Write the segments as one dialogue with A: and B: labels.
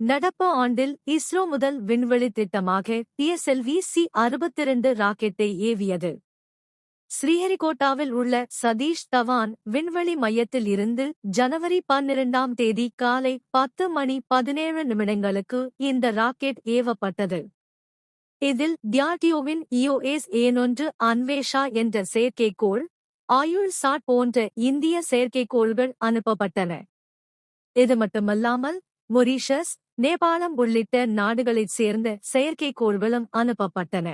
A: நடப்பு ஆண்டில் இஸ்ரோ முதல் விண்வெளி திட்டமாக PSLV-C-62 ராக்கெட்டை ஏவியது. ஸ்ரீஹரிகோட்டாவில் உள்ள சதீஷ் தவான் விண்வெளி மையத்தில் இருந்து ஜனவரி 12ஆம் தேதி காலை 10:17 இந்த ராக்கெட் ஏவப்பட்டது. இதில் டிஆர்டிஓவின் EOS-1 அன்வேஷா என்ற செயற்கைக்கோள், ஆயுள்சாட் போன்ற இந்திய செயற்கைக்கோள்கள் அனுப்பப்பட்டன. இது மட்டுமல்லாமல் மொரீஷஸ், நேபாளம் உள்ளிட்ட நாடுகளைச் சேர்ந்த செயற்கைக்கோள்களும் அனுப்பப்பட்டன.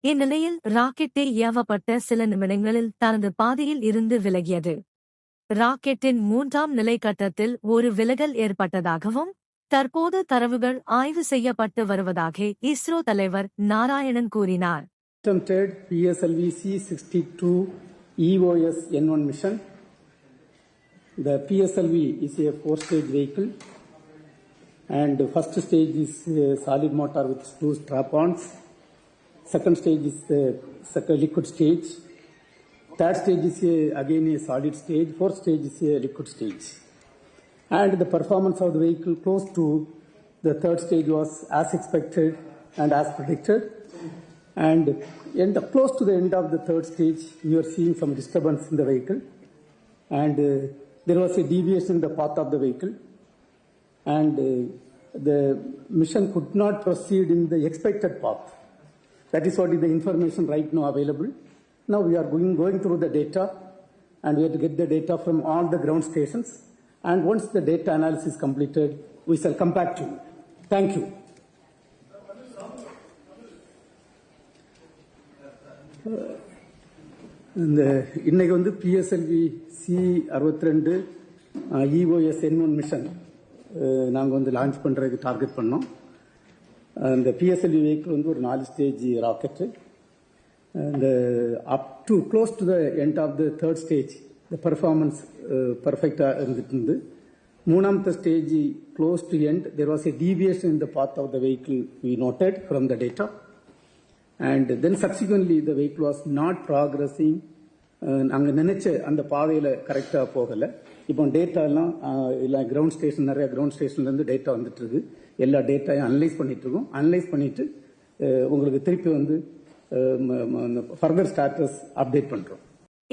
A: இந்நிலையில் ராக்கெட்டை ஏவப்பட்ட சில நிமிடங்களில் தனது பாதையில் இருந்து விலகியது. ராக்கெட்டின் 3ஆம் நிலை கட்டத்தில் ஒரு விலகல் ஏற்பட்டதாகவும் தற்போது தரவுகள் ஆய்வு செய்யப்பட்டு வருவதாக இஸ்ரோ தலைவர் நாராயணன் கூறினார்.
B: Attempted PSLV-C-62 EOS-N1 mission. The PSLV is a 4-stage vehicle, and the first stage is solid motor with 2 strap-ons. Second stage is the liquid stage. Third stage is again a solid stage. Fourth stage is a liquid stage. And the performance of the vehicle close to the third stage was as expected and as predicted. And close to the end of the third stage, we are seeing some disturbance in the vehicle. And there was a deviation in the path of the vehicle. And the mission could not proceed in the expected path. That is what is the information right now available. Now we are going through the data, and we have to get the data from all the ground stations. And once the data analysis is completed, we shall come back to you. Thank you. இன்னைக்கு வந்து PSLV-C-62 EOS-N1 mission நாங்கள் வந்து launch பண்ணுறதுக்கு target பண்ணோம். இந்த PSLV vehicle வந்து ஒரு 4 stage rocket. இந்த up to close to the end of the third stage the performance பர்ஃபெக்டாக இருந்துட்டு 3th stage close to end there was a deviation in the path of the vehicle we noted from the data. And then subsequently the vehicle was not progressing. நாங்கள் நினைச்ச அந்த பாதையில் கரெக்டாக போகலை. இப்போ டேட்டாலாம் இல்லை கிரவுண்ட் ஸ்டேஷன் நிறைய கிரவுண்ட் ஸ்டேஷன்லேருந்து டேட்டா வந்துட்டு இருக்கு. எல்லா டேட்டாயும் அனலைஸ் பண்ணிட்டு இருக்கோம். அனலைஸ் பண்ணிட்டு உங்களுக்கு திருப்பி வந்து ஃபர்தர் ஸ்டேட்டஸ் அப்டேட் பண்றோம்.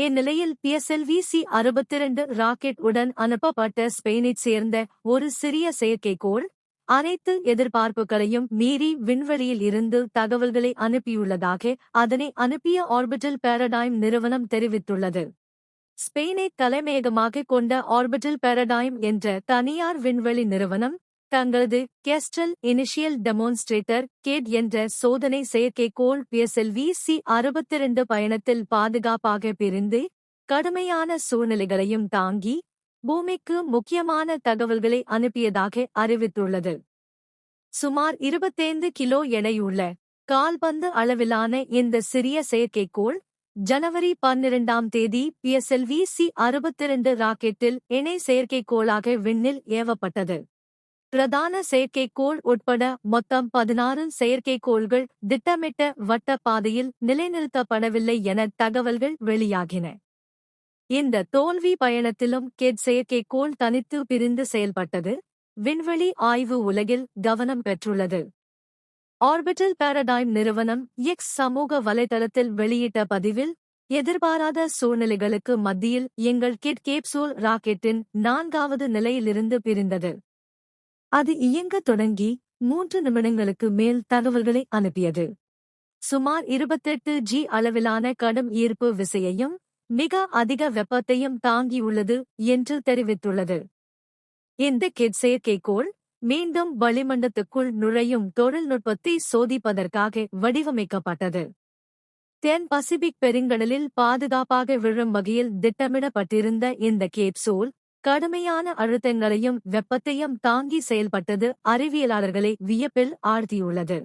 A: இந்நிலையில் PSLV-C-62 ராக்கெட் உடன் அனுப்பப்பட்ட ஸ்பெயினைச் சேர்ந்த ஒரு சிறிய செயற்கைக்கோள் அனைத்து எதிர்பார்ப்புகளையும் மீறி விண்வெளியில் இருந்து தகவல்களை அனுப்பியுள்ளதாக அதனை அனுப்பிய ஆர்பிட்டல் பாரடைம் நிறுவனம் தெரிவித்துள்ளது. ஸ்பெயினை தலைமையகமாக கொண்ட ஆர்பிட்டல் பாரடைம் என்ற தனியார் விண்வெளி நிறுவனம் தங்களது கெஸ்ட்ரல் இனிஷியல் டெமோன்ஸ்ட்ரேட்டர் கேட் என்ற சோதனை செயற்கைக்கோள் PSLV-C-62 பயணத்தில் பாதுகாப்பாக பிரிந்து கடுமையான சூழ்நிலைகளையும் தாங்கி பூமிக்கு முக்கியமான தகவல்களை அனுப்பியதாக அறிவித்துள்ளது. சுமார் 25 கிலோ எடையுள்ள கால்பந்து அளவிலான இந்த சிறிய செயற்கைக்கோள் ஜனவரி 12ஆம் தேதி PSLV-C-62 ராக்கெட்டில் இணை செயற்கைக்கோளாக விண்ணில் ஏவப்பட்டது. பிரதான செயற்கைக்கோள் உட்பட மொத்தம் 16 செயற்கைக்கோள்கள் திட்டமிட்ட வட்ட பாதையில் நிலைநிறுத்தப்படவில்லை என தகவல்கள் வெளியாகின. இந்த தோல்வி பயணத்திலும் கேட் செயற்கைக்கோள் தனித்து பிரிந்து செயல்பட்டது விண்வெளி ஆய்வு உலகில் கவனம் பெற்றுள்ளது. ஆர்பிட்டல் பாரடைம் நிறுவனம் எக்ஸ் சமூக வலைதளத்தில் வெளியிட்ட பதிவில், எதிர்பாராத சூழ்நிலைகளுக்கு மத்தியில் எங்கள் கிட் கேப்சூல் ராக்கெட்டின் 4வது நிலையிலிருந்து பிரிந்தது. அது இயங்கத் தொடங்கி 3 நிமிடங்களுக்கு மேல் தகவல்களை அனுப்பியது. சுமார் 28 G அளவிலான கடும் ஈர்ப்பு விசையையும் மிக அதிக வெப்பத்தையும் தாங்கியுள்ளது என்று தெரிவித்துள்ளது. இந்த கிட் செயற்கைக்கோள் மீண்டும் வளிமண்டலத்துக்குள் நுழையும் தொழில்நுட்பத்தை சோதிப்பதற்காக வடிவமைக்கப்பட்டது. தென் பசிபிக் பெருங்கடலில் பாதுகாப்பாக விழும் வகையில் திட்டமிடப்பட்டிருந்த இந்த கேப்சூல் கடுமையான அழுத்தங்களையும் வெப்பத்தையும் தாங்கி செயல்பட்டது அறிவியலாளர்களை வியப்பில் ஆழ்த்தியுள்ளது.